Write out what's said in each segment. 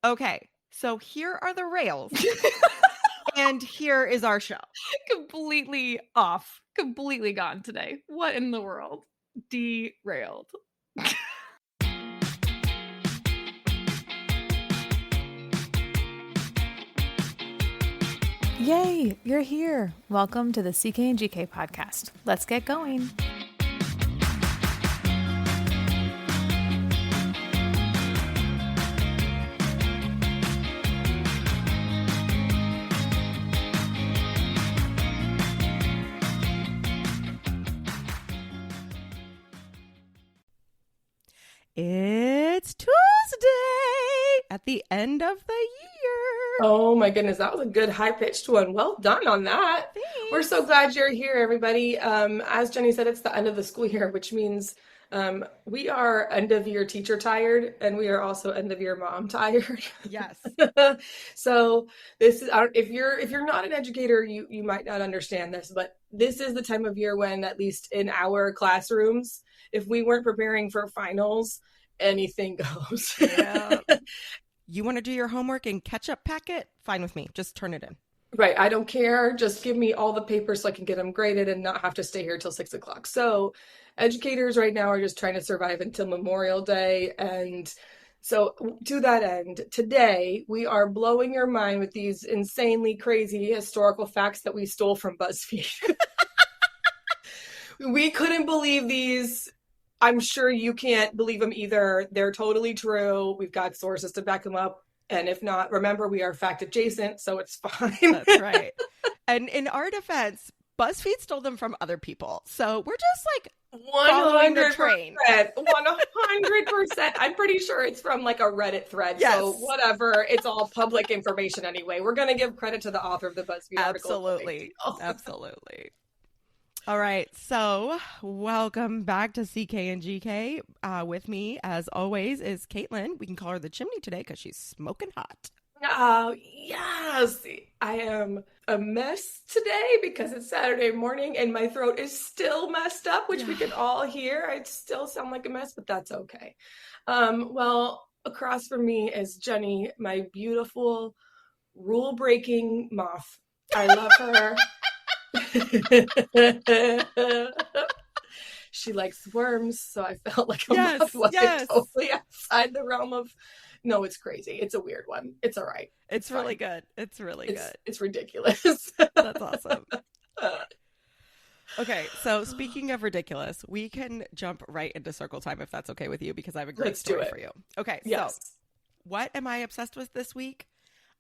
Okay, so here are the rails, and here is our show. Completely off. Completely gone today. What in the world? Derailed. Yay, you're here. Welcome to the CK and GK podcast. Let's get going. It's Tuesday at the end of the year. Oh my goodness, that was a good high-pitched one. Well done on that. Thanks. We're so glad you're here, everybody. As Jenny said, it's the end of the school year, which means we are end of year teacher tired, and we are also end of year mom tired. Yes. So this is if you're not an educator, you might not understand this, but this is the time of year when, at least in our classrooms, if we weren't preparing for finals, anything goes. Yeah. You want to do your homework in ketchup packet? Fine with me. Just turn it in. Right. I don't care. Just give me all the papers so I can get them graded and not have to stay here till 6 o'clock. So educators right now are just trying to survive until Memorial Day. And so to that end, today we are blowing your mind with these insanely crazy historical facts that we stole from BuzzFeed. We couldn't believe these. I'm sure you can't believe them either. They're totally true. We've got sources to back them up. And if not, remember, we are fact adjacent, so it's fine. That's right. And in our defense, BuzzFeed stole them from other people. So we're just like 100%. 100%. I'm pretty sure it's from like a Reddit thread. Yes. So whatever. It's all public information anyway. We're going to give credit to the author of the BuzzFeed article. Absolutely. Absolutely. All right, so welcome back to CK and GK. With me, as always, is Caitlin. We can call her the chimney today because she's smoking hot. Oh, yes. I am a mess today because it's Saturday morning and my throat is still messed up, which we can all hear. I still sound like a mess, but that's okay. Well, across from me is Jenny, my beautiful rule-breaking moth. I love her. She likes worms, so I felt like a moth wasn't totally outside the realm of. No, it's crazy. It's a weird one. It's all right. It's really good. It's really good. It's ridiculous. That's awesome. Okay, so speaking of ridiculous, we can jump right into circle time if that's okay with you, because I have a great story for you. Okay, yes. So what am I obsessed with this week?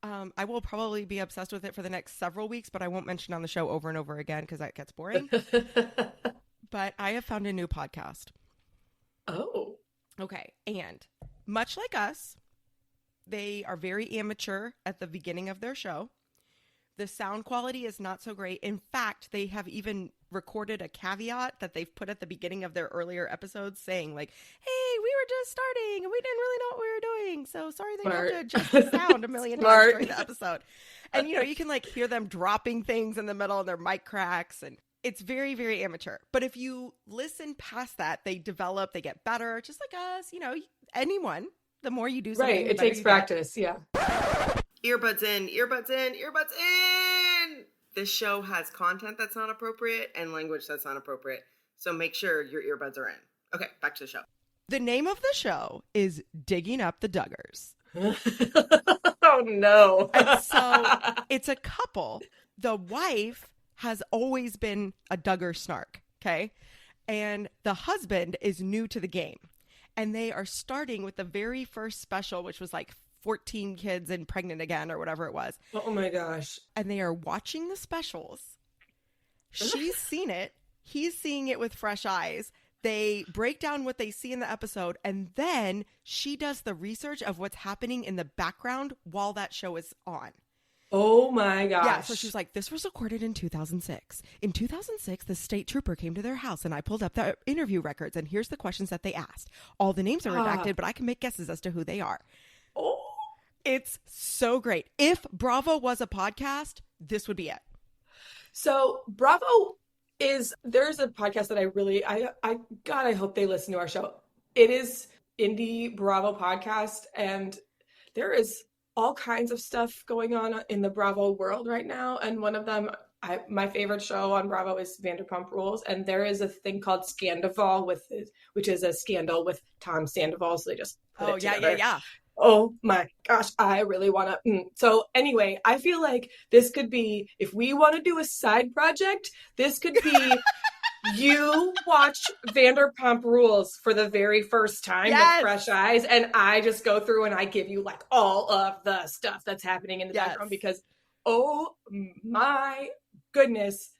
I will probably be obsessed with it for the next several weeks, but I won't mention on the show over and over again because that gets boring. But I have found a new podcast. Oh. Okay. And much like us, they are very amateur at the beginning of their show. The sound quality is not so great. In fact, they have even recorded a caveat that they've put at the beginning of their earlier episodes saying like, hey, we were just starting and we didn't really know what we were doing. So sorry they have to adjust the sound a million times during the episode. And, you know, you can like hear them dropping things in the middle and their mic cracks. And it's very, very amateur. But if you listen past that, they develop, they get better, just like us, you know, anyone. The more you do something, right. It takes practice. Yeah. Earbuds in, earbuds in, earbuds in. This show has content that's not appropriate and language that's not appropriate. So make sure your earbuds are in. Okay, back to the show. The name of the show is Digging Up the Duggars. Oh, no. And so it's a couple. The wife has always been a Duggar snark, okay? And the husband is new to the game. And they are starting with the very first special, which was like 14 kids and pregnant again or whatever it was. Oh my gosh. And they are watching the specials. She's seen it. He's seeing it with fresh eyes. They break down what they see in the episode. And then she does the research of what's happening in the background while that show is on. Oh my gosh. Yeah, so she's like, this was recorded in 2006. In 2006, the state trooper came to their house and I pulled up the interview records and here's the questions that they asked. All the names are redacted, but I can make guesses as to who they are. Oh. It's so great. If Bravo was a podcast, this would be it. So Bravo there's a podcast that I hope they listen to our show. It is Indie Bravo podcast and there is all kinds of stuff going on in the Bravo world right now. And one of them, my favorite show on Bravo is Vanderpump Rules. And there is a thing called Scandival, which is a scandal with Tom Sandoval. So they just put it together. Yeah. Oh my gosh, I really want to. So anyway, I feel like this could be, if we want to do a side project, this could be you watch Vanderpump Rules for the very first time with fresh eyes, and I just go through and I give you like all of the stuff that's happening in the background, because oh my goodness,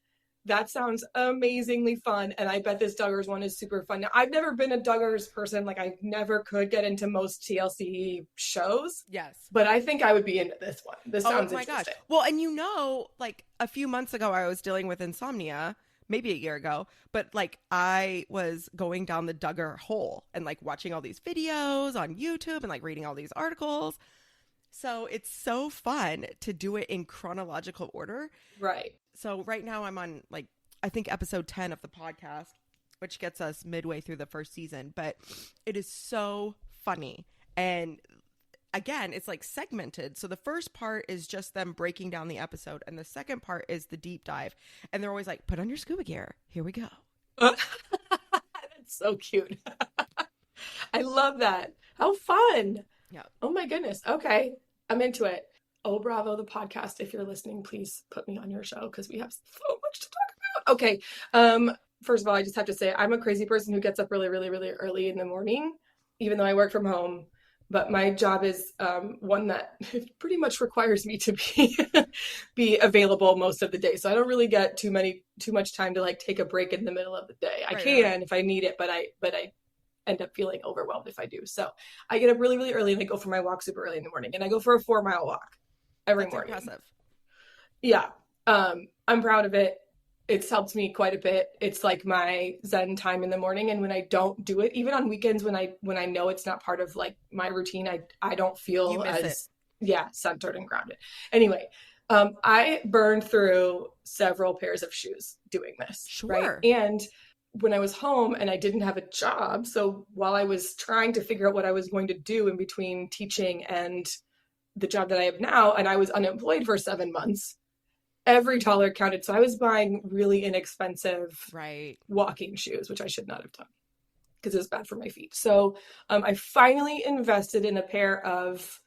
that sounds amazingly fun. And I bet this Duggars one is super fun. Now, I've never been a Duggars person. Like, I never could get into most TLC shows. Yes. But I think I would be into this one. This sounds my gosh. interesting. Well, and like a few months ago, I was dealing with insomnia, maybe a year ago, but like I was going down the Duggar hole and like watching all these videos on YouTube and like reading all these articles. So it's so fun to do it in chronological order. Right. So right now I'm on like, I think episode 10 of the podcast, which gets us midway through the first season, but it is so funny. And again, it's like segmented. So the first part is just them breaking down the episode, and the second part is the deep dive. And they're always like, put on your scuba gear. Here we go. That's so cute. I love that. How fun. Yeah. Oh my goodness. Okay. I'm into it. Oh, Bravo, the podcast. If you're listening, please put me on your show, because we have so much to talk about. Okay. First of all, I just have to say I'm a crazy person who gets up really, really, really early in the morning, even though I work from home. But my job is one that pretty much requires me to be available most of the day. So I don't really get too much time to like take a break in the middle of the day. I can if I need it, but I end up feeling overwhelmed if I do. So I get up really, really early, and I go for my walk super early in the morning, and I go for a 4-mile walk every morning. Impressive. Yeah. I'm proud of it. It's helped me quite a bit. It's like my Zen time in the morning. And when I don't do it, even on weekends, when I know it's not part of like my routine, I don't feel as centered and grounded. Anyway, I burned through several pairs of shoes doing this. Sure. Right. And when I was home and I didn't have a job, so while I was trying to figure out what I was going to do in between teaching and the job that I have now, and I was unemployed for 7 months, every dollar counted. So I was buying really inexpensive walking shoes, which I should not have done because it was bad for my feet. So I finally invested in a pair of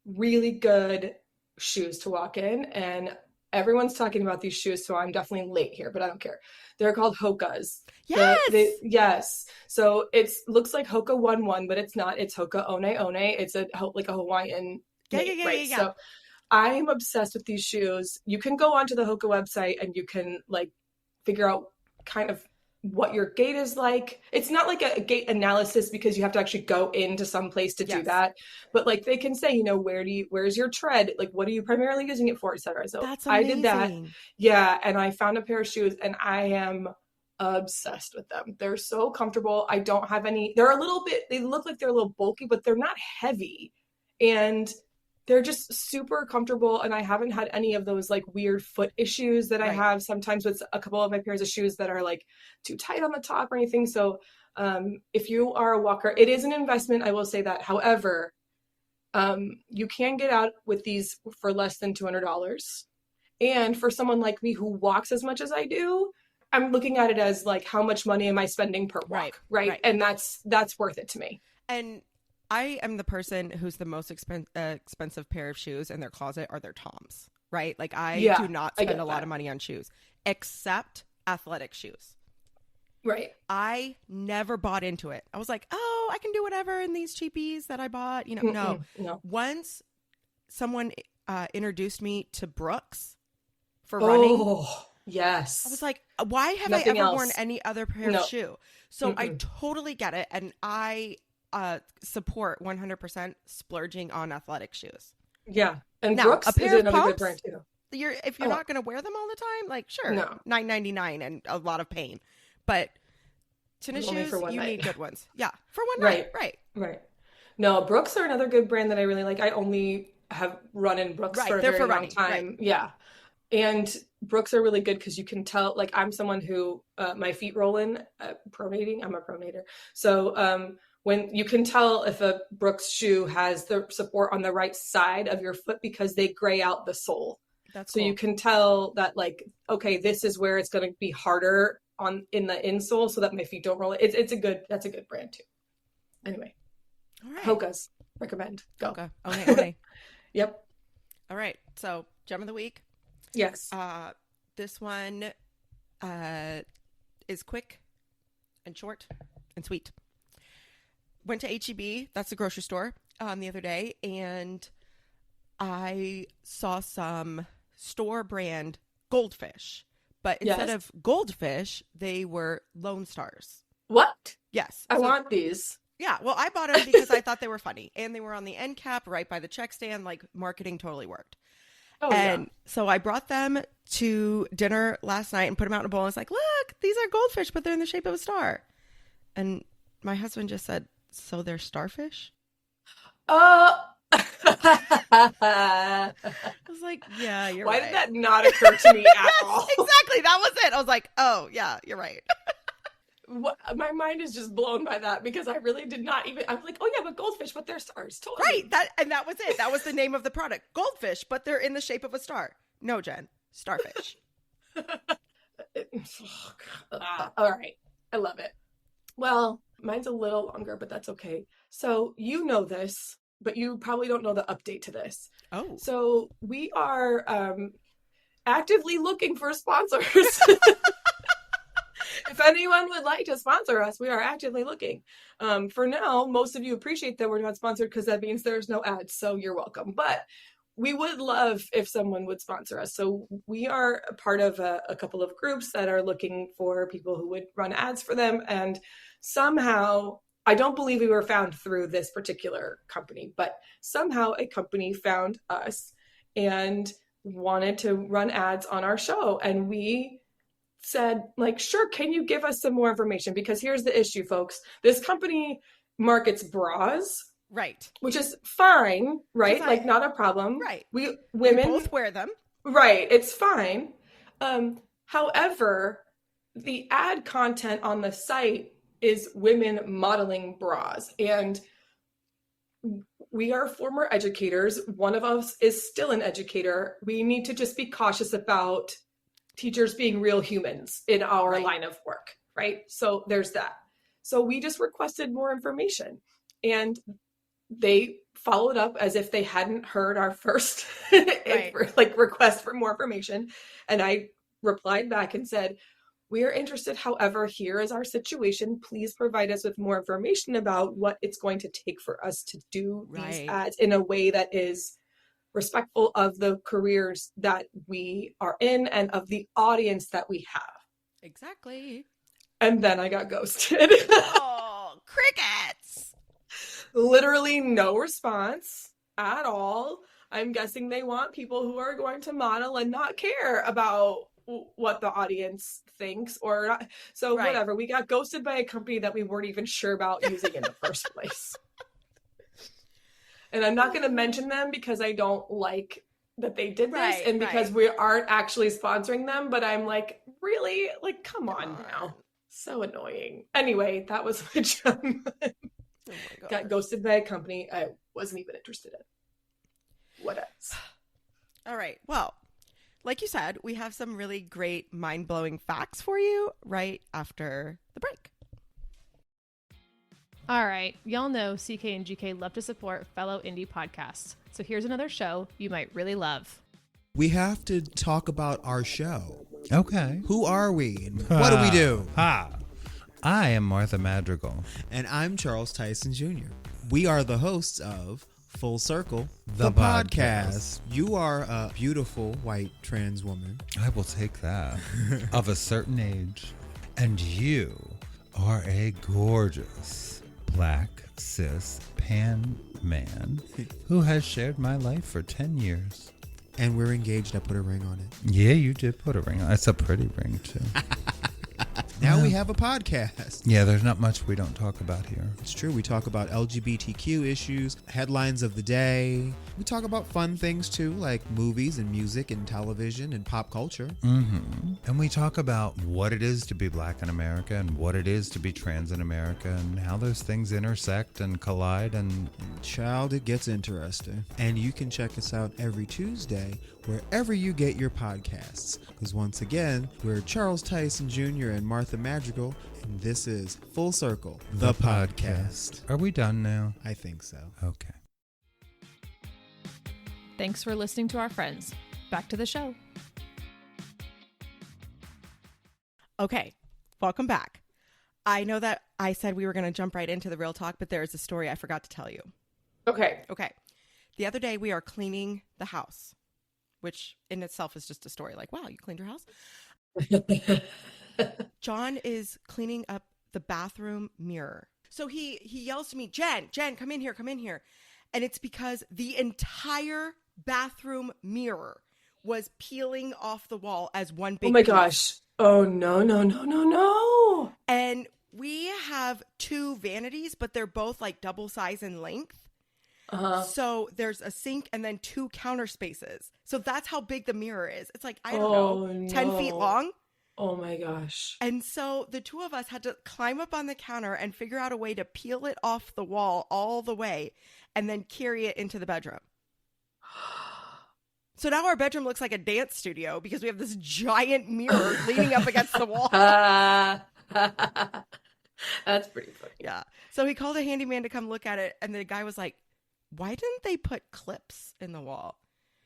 really good shoes to walk in, and everyone's talking about these shoes, so I'm definitely late here, but I don't care. They're called Hoka's. Yes. Yes. So it looks like Hoka 1-1, but it's not. It's Hoka One One. It's like a Hawaiian. Yeah. So I'm obsessed with these shoes. You can go onto the Hoka website and you can like figure out kind of what your gait is like. It's not like a gait analysis because you have to actually go into some place to do that. But like they can say, where's your tread? Like, what are you primarily using it for, et cetera. So that's I amazing. did that. Yeah. And I found a pair of shoes and I am obsessed with them. They're so comfortable. I don't have any, they look like they're a little bulky, but they're not heavy. And they're just super comfortable, and I haven't had any of those like weird foot issues that I have sometimes with a couple of my pairs of shoes that are like too tight on the top or anything. So if you are a walker, it is an investment. I will say that. However, you can get out with these for less than $200. And for someone like me who walks as much as I do, I'm looking at it as like, how much money am I spending per walk? Right. And that's worth it to me. And I am the person who's the most expensive pair of shoes in their closet are their Toms, right? Like I do not spend a lot of money on shoes, except athletic shoes. Right. I never bought into it. I was like, oh, I can do whatever in these cheapies that I bought. No. Once someone introduced me to Brooks for running. Oh, yes. I was like, why have Nothing I ever else. worn any other pair of shoe? So I totally get it. And I support 100% splurging on athletic shoes. Yeah. And now, Brooks a pair is of another pumps, good brand too. If you're not going to wear them all the time, like sure, $9.99 and a lot of pain. But tennis shoes, you need good ones. Yeah, for one night. Right. No, Brooks are another good brand that I really like. I only have run in Brooks for a very long time. Right. Yeah. And Brooks are really good because you can tell, like I'm someone who, my feet roll in, pronating. I'm a pronator. So when you can tell if a Brooks shoe has the support on the right side of your foot because they gray out the sole. That's so cool. You can tell that, like, okay, this is where it's going to be harder in the insole so that my feet don't roll it. That's a good brand too. Anyway, All right. Hoka's recommend. Go. Hoka. Okay. Yep. All right. So gem of the week. Yes. This one is quick and short and sweet. Went to H-E-B, that's the grocery store, the other day, and I saw some store brand goldfish, but instead of goldfish, they were Lone Stars. What? Yes. I want these. Yeah, well, I bought them because I thought they were funny, and they were on the end cap right by the check stand. Like, marketing totally worked. So I brought them to dinner last night and put them out in a bowl. And I was like, look, these are goldfish, but they're in the shape of a star. And my husband just said, so they're starfish? I was like, yeah, you're right. Why did that not occur to me at all? Exactly. That was it. I was like, oh, yeah, you're right. My mind is just blown by that because I really did not even. I'm like, oh yeah, but goldfish, but they're stars. Totally. Right. That was it. That was the name of the product. Goldfish, but they're in the shape of a star. No, Jen. Starfish. All right. I love it. Well, mine's a little longer, but that's okay. So you know this, but you probably don't know the update to this. Oh. So we are actively looking for sponsors. If anyone would like to sponsor us, we are actively looking. For now, most of you appreciate that we're not sponsored because that means there's no ads. So you're welcome. But we would love if someone would sponsor us. So we are a part of a couple of groups that are looking for people who would run ads for them. And somehow, I don't believe we were found through this particular company, but somehow a company found us and wanted to run ads on our show. And we said, like, sure, can you give us some more information? Because here's the issue, folks. This company markets bras. Right. Which is fine, right? Like, not a problem. Right. Women we both wear them. Right. It's fine. However, the ad content on the site is women modeling bras. And we are former educators. One of us is still an educator. We need to just be cautious about teachers being real humans in our line of work, right? So there's that. So we just requested more information, and they followed up as if they hadn't heard our first request for more information. And I replied back and said, we are interested. However, here is our situation. Please provide us with more information about what it's going to take for us to do these ads in a way that is respectful of the careers that we are in and of the audience that we have. Exactly. And then I got ghosted. Oh, crickets. Literally no response at all. I'm guessing they want people who are going to model and not care about what the audience thinks or not. So whatever. We got ghosted by a company that we weren't even sure about using in the first place. And I'm not going to mention them because I don't like that they did this and because we aren't actually sponsoring them. But I'm like, really? Like, come on now. So annoying. Anyway, that was my gem. Got ghosted by a company I wasn't even interested in. What else? All right. Well, like you said, we have some really great mind-blowing facts for you right after the break. All right, y'all know CK and GK love to support fellow indie podcasts. So here's another show you might really love. We have to talk about our show. Okay. Who are we and what do we do? I am Martha Madrigal. And I'm Charles Tyson Jr. We are the hosts of Full Circle, the podcast. You are a beautiful white trans woman. I will take that. Of a certain age. And you are a gorgeous black cis pan man who has shared my life for 10 years. And we're engaged. I put a ring on it. Yeah, you did put a ring on it. It's a pretty ring, too. Now Yeah. we have a podcast. Yeah, there's not much we don't talk about here. It's true. We talk about LGBTQ issues, headlines of the day. We talk about fun things too, like movies and music and television and pop culture. Mm-hmm. And we talk about what it is to be black in America and what it is to be trans in America and how those things intersect and collide. And Child, it gets interesting. And you can check us out every Tuesday wherever you get your podcasts. Because once again, we're Charles Tyson Jr. and Martha Madrigal, and this is Full Circle, the podcast. Are we done now? I think so. Okay. Thanks for listening to our friends. Back to the show. Okay, welcome back. I know that I said we were going to jump right into the real talk, but there is a story I forgot to tell you. Okay. Okay. The other day we are cleaning the house, which in itself is just a story. Like, wow, you cleaned your house? John is cleaning up the bathroom mirror. So he yells to me, Jen, come in here. And it's because the entire bathroom mirror was peeling off the wall as one big Oh my piece. gosh. Oh, no. And we have two vanities, but they're both like double size in length. Uh-huh. So there's a sink and then two counter spaces. So that's how big the mirror is. It's like, I don't Oh, know, 10 feet no. long. Oh my gosh. And so the two of us had to climb up on the counter and figure out a way to peel it off the wall all the way and then carry it into the bedroom. So now our bedroom looks like a dance studio because we have this giant mirror leaning up against the wall. That's pretty funny. Yeah. So he called a handyman to come look at it. And the guy was like, why didn't they put clips in the wall?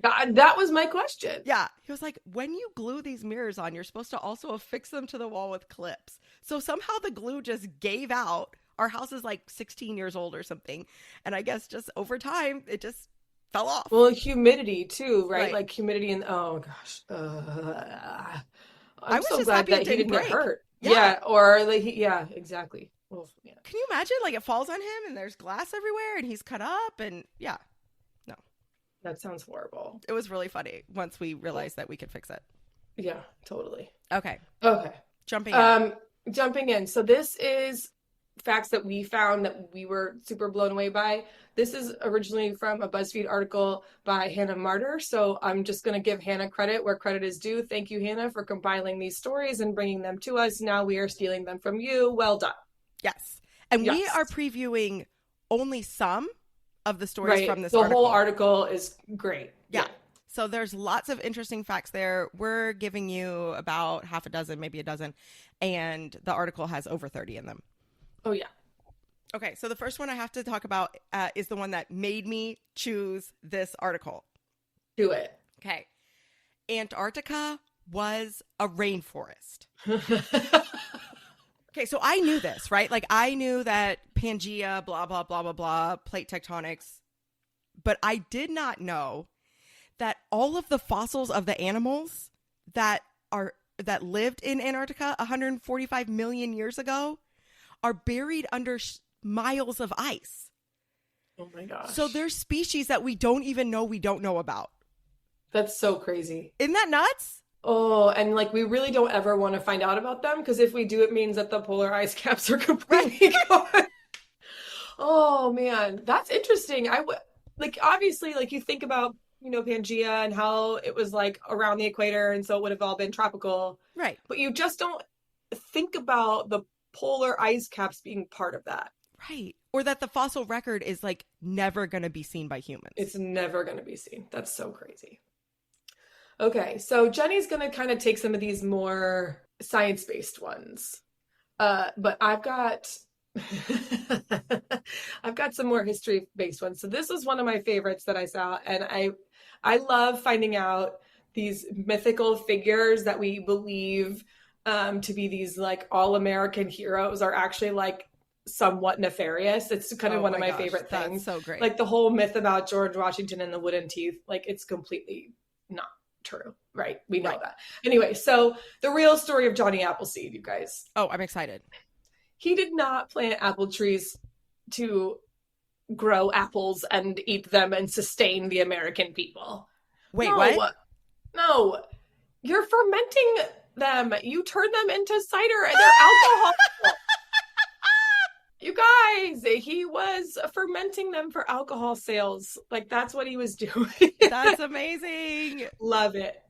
That was my question. Yeah. He was like, when you glue these mirrors on, you're supposed to also affix them to the wall with clips. So somehow the glue just gave out. Our house is like 16 years old or something. And I guess just over time, it just fell off. Well, humidity too, right? Right. Like humidity and oh gosh. I'm I was so just glad happy that it he didn't didn't get break. hurt. Yeah. Yeah, or like yeah, exactly. Well, yeah. Can you imagine? Like it falls on him and there's glass everywhere and he's cut up and yeah. That sounds horrible. It was really funny once we realized that we could fix it. Yeah, totally. Okay. Okay. Jumping in. So this is facts that we found that we were super blown away by. This is originally from a BuzzFeed article by Hannah Martyr. So I'm just going to give Hannah credit where credit is due. Thank you, Hannah, for compiling these stories and bringing them to us. Now we are stealing them from you. Well done. Yes. And we Yes. are previewing only some of the stories Right. from this the article. whole article is great. Yeah. So there's lots of interesting facts there. We're giving you about half a dozen, maybe a dozen. And the article has over 30 in them. Oh, yeah. Okay. So the first one I have to talk about is the one that made me choose this article. Do it. Okay. Antarctica was a rainforest. Okay, so I knew this, right? Like I knew that Pangea, blah, blah, blah, blah, blah, plate tectonics. But I did not know that all of the fossils of the animals that lived in Antarctica 145 million years ago are buried under miles of ice. Oh my gosh. So there's species that we don't even know we don't know about. That's so crazy. Isn't that nuts? Oh, and like we really don't ever want to find out about them because if we do, it means that the polar ice caps are completely gone. Oh man, that's interesting. Like obviously, like you think about Pangea and how it was like around the equator, and so it would have all been tropical, Right. but you just don't think about the polar ice caps being part of that. Right. Or that the fossil record is like never going to be seen by humans. It's never going to be seen. That's so crazy. Okay, so Jenny's going to kind of take some of these more science-based ones. But I've got some more history-based ones. So this was one of my favorites that I saw, and I love finding out these mythical figures that we believe to be these like all-American heroes are actually like somewhat nefarious. It's kind of one of my favorite things. That's so great. Like the whole myth about George Washington and the wooden teeth, like it's completely not true, right? We know that. Anyway, so the real story of Johnny Appleseed, you guys. Oh, I'm excited. He did not plant apple trees to grow apples and eat them and sustain the American people. Wait, No. what? No. You're fermenting them. You turn them into cider and they're alcohol. You guys, he was fermenting them for alcohol sales. Like, that's what he was doing. That's amazing. Love it.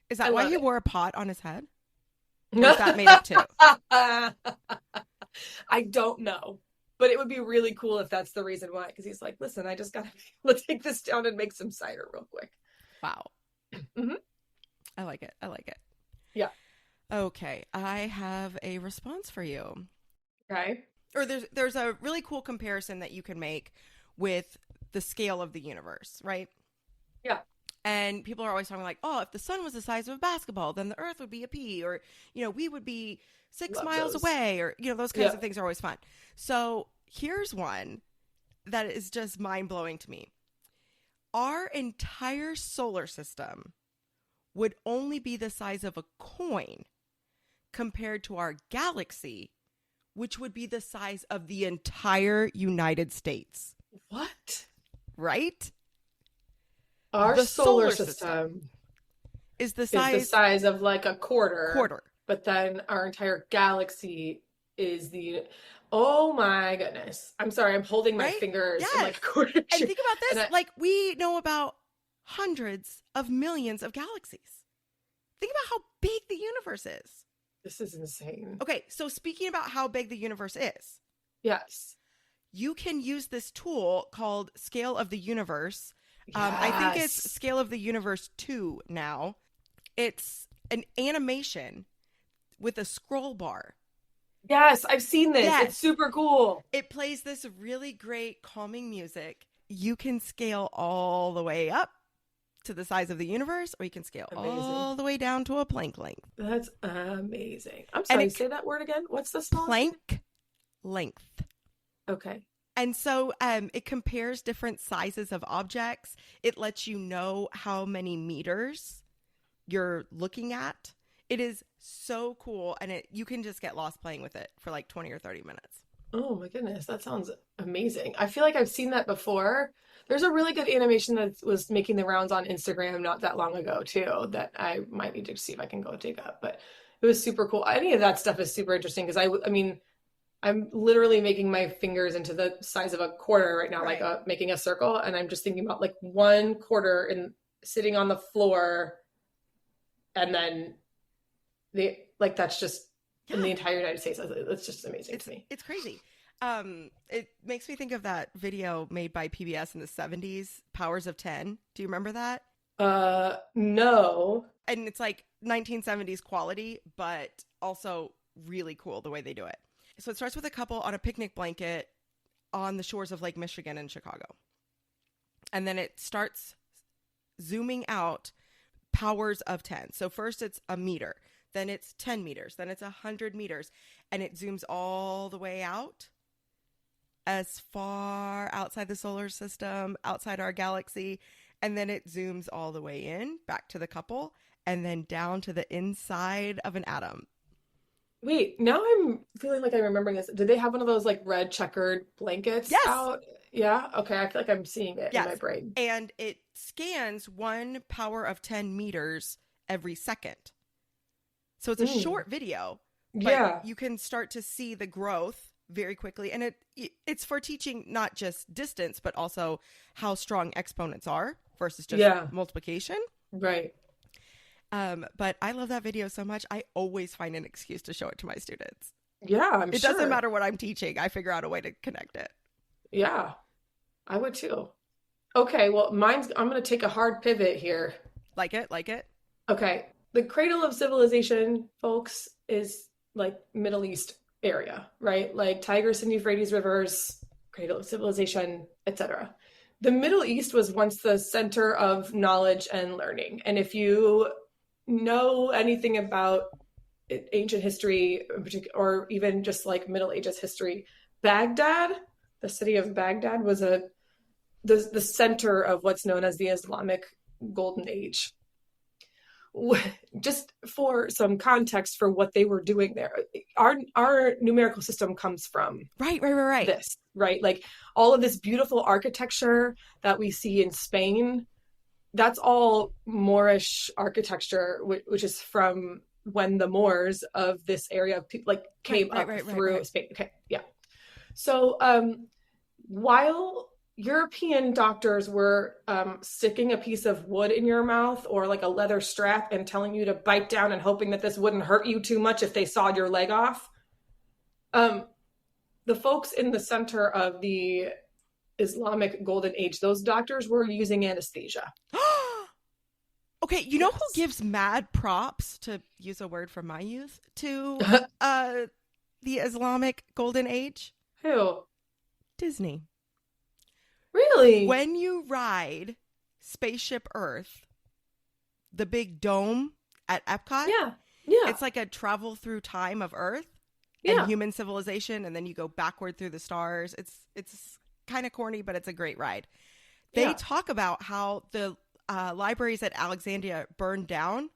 Is that I why love he it. wore a pot on his head? Or is that made up too? I don't know. But it would be really cool if that's the reason why. Because he's like, listen, I just got to be able to take this down and make some cider real quick. Wow. Mm-hmm. I like it. I like it. Yeah. Okay. I have a response for you. Okay. Or there's a really cool comparison that you can make with the scale of the universe, right? Yeah. And people are always talking like, oh, if the sun was the size of a basketball, then the earth would be a pea, or, we would be 6 Love miles those. away, or, those kinds of things are always fun. So here's one that is just mind blowing to me. Our entire solar system would only be the size of a coin compared to our galaxy, which would be the size of the entire United States. What? Right? Our The solar solar system is the is the size size of like a quarter. quarter. But then our entire galaxy is oh my goodness. I'm sorry, I'm holding my Right? fingers in Yes. like a quarter. And think about this, And like we know about hundreds of millions of galaxies. Think about how big the universe is. this is insane. Okay, so speaking about how big the universe is, Yes. you can use this tool called Scale of the Universe. I think it's Yes. Scale of the Universe 2 now. It's an animation with a scroll bar. Yes, I've seen this. Yes. It's super cool. It plays this really great calming music. You can scale all the way up to the size of the universe, or you can scale Amazing. all the way down to a Planck length. That's amazing. I'm sorry, say that word again. What's the smallest? Planck length. Okay. And so it compares different sizes of objects. It lets you know how many meters you're looking at. It is so cool, and you can just get lost playing with it for like 20 or 30 minutes. Oh my goodness, that sounds amazing. I feel like I've seen that before. There's a really good animation that was making the rounds on Instagram not that long ago too, that I might need to see if I can go dig up, but it was super cool. Any of that stuff is super interesting because I mean, I'm literally making my fingers into the size of a quarter right now, Right. like making a circle. And I'm just thinking about like one quarter and sitting on the floor. And then that's just in the entire United States. It's just amazing to me. It's crazy. It makes me think of that video made by PBS in the 70s, Powers of 10. Do you remember that? No. And it's like 1970s quality, but also really cool the way they do it. So it starts with a couple on a picnic blanket on the shores of Lake Michigan in Chicago. And then it starts zooming out powers of 10. So first it's a meter, then it's 10 meters, then it's 100 meters, and it zooms all the way out as far outside the solar system, outside our galaxy, and then it zooms all the way in, back to the couple, and then down to the inside of an atom. Wait, now I'm feeling like I'm remembering this. Did they have one of those like red checkered blankets Yes. out? Yeah. Okay. I feel like I'm seeing it in my Yes. brain. And it scans 1 power of 10 meters every second. So it's a short video, but Yeah. you can start to see the growth very quickly. And it's for teaching not just distance, but also how strong exponents are versus just multiplication. Right. But I love that video so much. I always find an excuse to show it to my students. Yeah, I'm It sure. doesn't matter what I'm teaching. I figure out a way to connect it. Yeah, I would too. Okay, well, I'm going to take a hard pivot here. Like it. Okay, the cradle of civilization, folks, is like Middle East area, right? Like Tigris and Euphrates rivers, cradle of civilization, etc. The Middle East was once the center of knowledge and learning. And if you know anything about ancient history, in particular, or even just like Middle Ages history, Baghdad, the city of Baghdad, was the center of what's known as the Islamic Golden Age. Just for some context for what they were doing there, our numerical system comes from Right. this, right? Like all of this beautiful architecture that we see in Spain, that's all Moorish architecture, which is from when the Moors of this area of people like came up through Spain. Okay, yeah. So while European doctors were sticking a piece of wood in your mouth or like a leather strap and telling you to bite down and hoping that this wouldn't hurt you too much if they sawed your leg off, the folks in the center of the Islamic Golden Age, those doctors were using anesthesia. Okay, you know who gives mad props, to use a word from my youth, to the Islamic Golden Age? Who? Disney. Really? When you ride Spaceship Earth, the big dome at Epcot, yeah, it's like a travel through time of Earth and human civilization, and then you go backward through the stars. It's kind of corny, but it's a great ride. They talk about how the libraries at Alexandria burned down,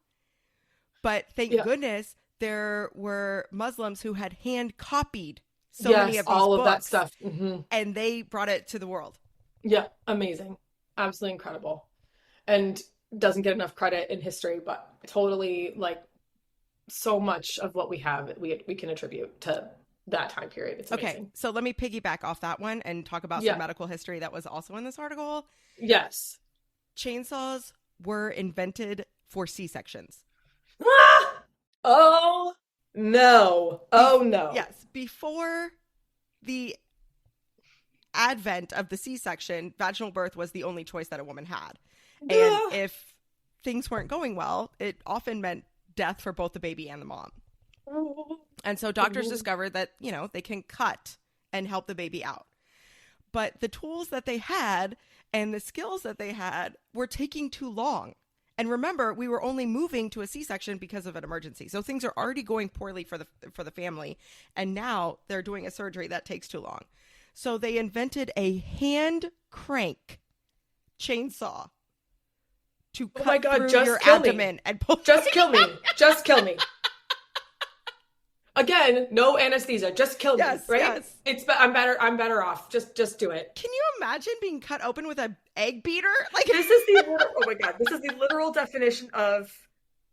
but thank goodness there were Muslims who had hand copied so many of these all books, of that stuff, and they brought it to the world. Yeah, amazing, absolutely incredible, and doesn't get enough credit in history, but totally like so much of what we have we can attribute to that time period. It's amazing. Okay, so let me piggyback off that one and talk about some medical history that was also in this article. Yes. Chainsaws were invented for C-sections. Oh, no. Oh, no. Yes. Before the advent of the C-section, vaginal birth was the only choice that a woman had. And if things weren't going well, it often meant death for both the baby and the mom. And so doctors discovered that, you know, they can cut and help the baby out. But the tools that they had and the skills that they had were taking too long. And remember, we were only moving to a C-section because of an emergency. So things are already going poorly for the family. And now they're doing a surgery that takes too long. So they invented a hand crank chainsaw to cut through your abdomen and pull. Just kill me. Just kill me. Again, no anesthesia. Just kill me, right? Yes. I'm better off. Just do it. Can you imagine being cut open with an egg beater? Like this is oh my god, this is the literal definition of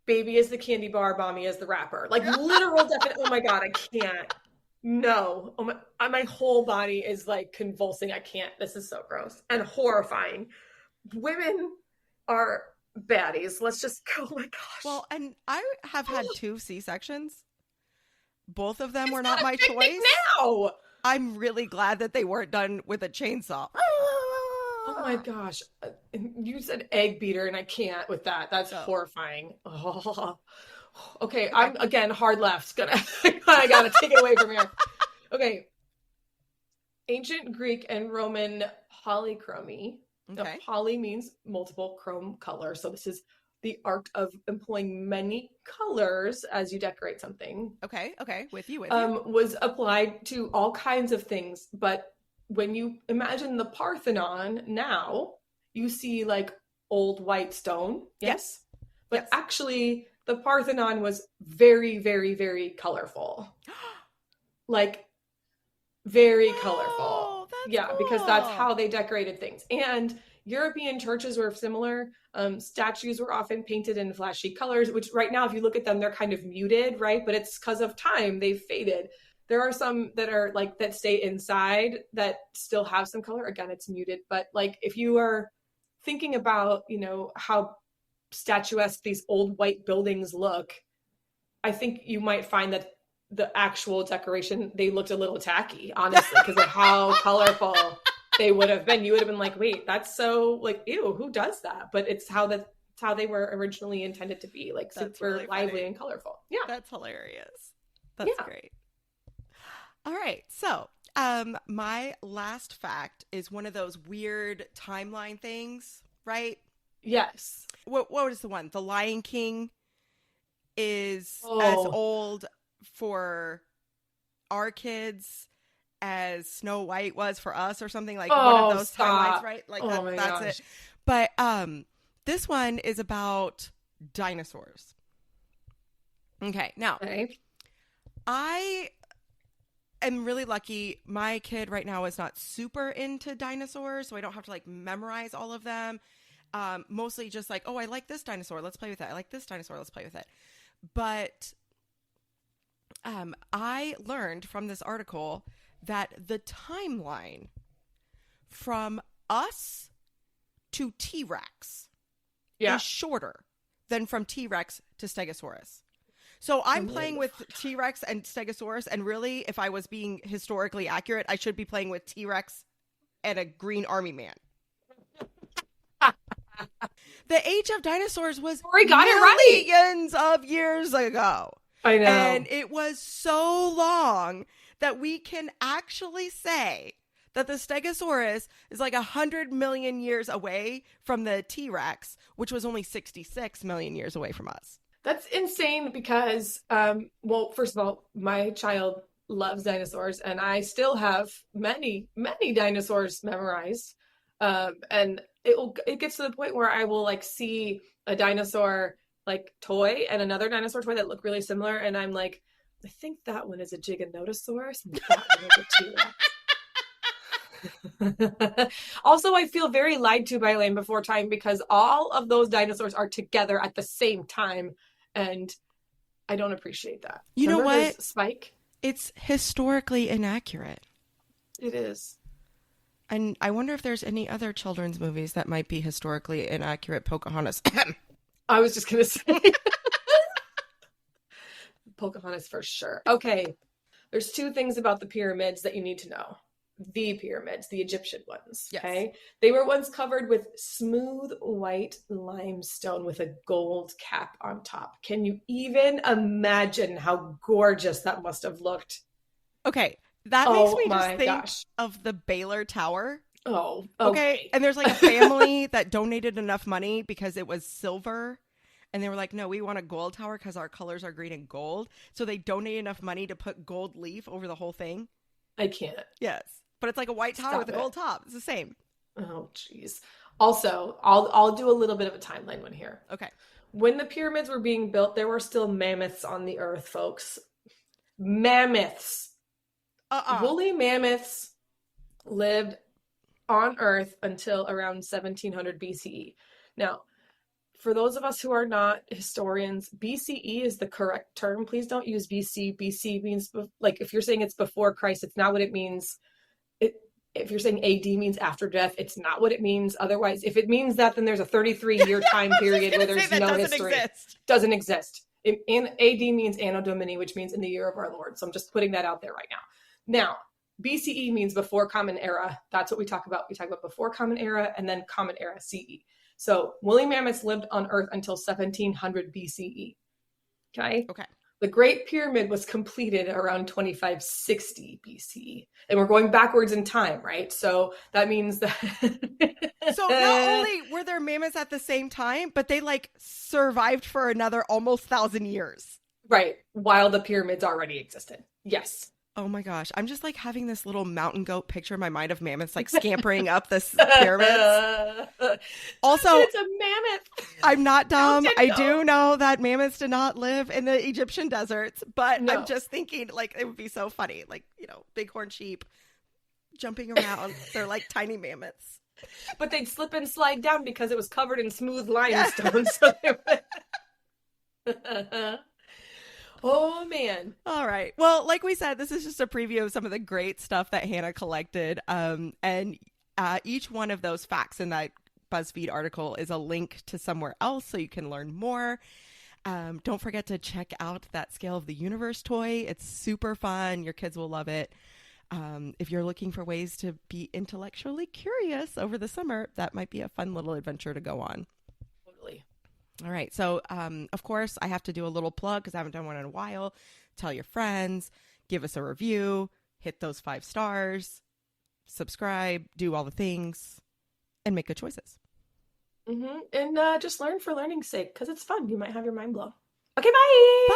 baby is the candy bar, mommy is the wrapper. Like literal definition. Oh my god, I can't. No. Oh my whole body is like convulsing. I can't. This is so gross and horrifying. Women are baddies. Let's just go. Oh my gosh. Well, and I have had 2 C-sections. Both of them were not my choice. Now I'm really glad that they weren't done with a chainsaw. Oh my gosh. You said egg beater and I can't with that. That's horrifying. Oh. Okay, I'm again hard left. I gotta take it away from here. Okay. Ancient Greek and Roman polychromy. Okay. Poly means multiple, chrome color. So this is the art of employing many colors as you decorate something. Okay, with you. Was applied to all kinds of things. But when you imagine the Parthenon now, you see like old white stone. Yes. But actually, the Parthenon was very, very, very colorful. Like, very colorful. Because that's how they decorated things. And European churches were similar. Statues were often painted in flashy colors, which right now, if you look at them, they're kind of muted, right? But it's because of time, they've faded. There are some that are like, that stay inside that still have some color. Again, it's muted. But like, if you are thinking about, you know, how statuesque these old white buildings look, I think you might find that the actual decoration, they looked a little tacky, honestly, because of how colorful they would have been. You would have been like, wait, that's so like, ew, who does that? But it's how they were originally intended to be, like that's super really lively and colorful. Yeah. That's hilarious. That's great. All right. So my last fact is one of those weird timeline things, right? Yes. What was the one? The Lion King is as old for our kids as Snow White was for us, or something, like one of those timelines, right? Like that's it. But this one is about dinosaurs. Okay, now I am really lucky. My kid right now is not super into dinosaurs, so I don't have to like memorize all of them. Mostly just like, oh, I like this dinosaur, let's play with it. I like this dinosaur, let's play with it. But I learned from this article that the timeline from us to T-Rex is shorter than from T-Rex to Stegosaurus. So I'm playing with T-Rex and Stegosaurus, and really, if I was being historically accurate, I should be playing with T-Rex and a green army man. The age of dinosaurs was millions of years ago. I know. And it was so long that we can actually say that the Stegosaurus is like 100 million years away from the T-Rex, which was only 66 million years away from us. That's insane because, well, first of all, my child loves dinosaurs, and I still have many, many dinosaurs memorized. And it gets to the point where I will like see a dinosaur like toy and another dinosaur toy that look really similar, and I'm like, I think that one is a Giganotosaurus and that one is a T-Rex. Also, I feel very lied to by Land Before Time because all of those dinosaurs are together at the same time, and I don't appreciate that. You know what? Spike? It's historically inaccurate. It is. And I wonder if there's any other children's movies that might be historically inaccurate. Pocahontas. I was just going to say. Pocahontas for sure. Okay. There's two things about the pyramids that you need to know. The pyramids, the Egyptian ones. Yes. Okay. They were once covered with smooth white limestone with a gold cap on top. Can you even imagine how gorgeous that must have looked? Okay. That makes me just think gosh. of the Baylor Tower. Oh, okay. And there's like a family that donated enough money because it was silver. And they were like, no, we want a gold tower because our colors are green and gold. So they donated enough money to put gold leaf over the whole thing. I can't. Yes. But it's like a white tower with a gold top. It's the same. Oh, jeez. Also, I'll do a little bit of a timeline one here. Okay. When the pyramids were being built, there were still mammoths on the earth, folks. Mammoths. Woolly mammoths lived on Earth until around 1700 BCE. Now, for those of us who are not historians, BCE is the correct term. Please don't use BC. BC means, like, if you're saying it's before Christ, it's not what it means. If you're saying AD means after death, it's not what it means. Otherwise, if it means that, then there's a 33-year time period where there's no history. Doesn't exist. AD means Anno Domini, which means in the year of our Lord. So I'm just putting that out there right now. Now, BCE means before Common Era. That's what we talk about. We talk about before Common Era and then Common Era CE. So woolly mammoths lived on Earth until 1700 BCE. Okay? Okay. The Great Pyramid was completed around 2560 BCE. And we're going backwards in time, right? So that means that... So not only were there mammoths at the same time, but they like survived for another almost 1,000 years. Right. While the pyramids already existed. Yes. Oh my gosh. I'm just like having this little mountain goat picture in my mind of mammoths like scampering up this pyramids. Also, it's a mammoth. I'm not dumb. I do know that mammoths did not live in the Egyptian deserts, but I'm just thinking like it would be so funny. Like, you know, bighorn sheep jumping around. They're like tiny mammoths. But they'd slip and slide down because it was covered in smooth limestone. So they would... Oh, man. All right. Well, like we said, this is just a preview of some of the great stuff that Hannah collected. And each one of those facts in that BuzzFeed article is a link to somewhere else so you can learn more. Don't forget to check out that Scale of the Universe toy. It's super fun. Your kids will love it. If you're looking for ways to be intellectually curious over the summer, that might be a fun little adventure to go on. Totally. All right. So, of course, I have to do a little plug because I haven't done one in a while. Tell your friends, give us a review, hit those 5 stars, subscribe, do all the things, and make good choices. Mm-hmm. And just learn for learning's sake because it's fun. You might have your mind blown. Okay, bye. Bye.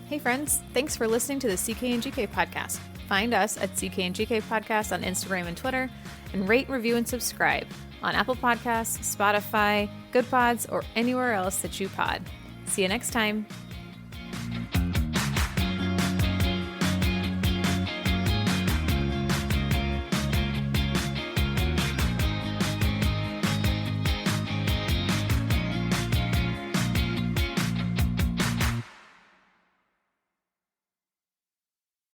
Hey friends, thanks for listening to the CK and GK podcast. Find us at CK and GK podcast on Instagram and Twitter, and rate, review, and subscribe on Apple Podcasts, Spotify, Good Pods, or anywhere else that you pod. See you next time.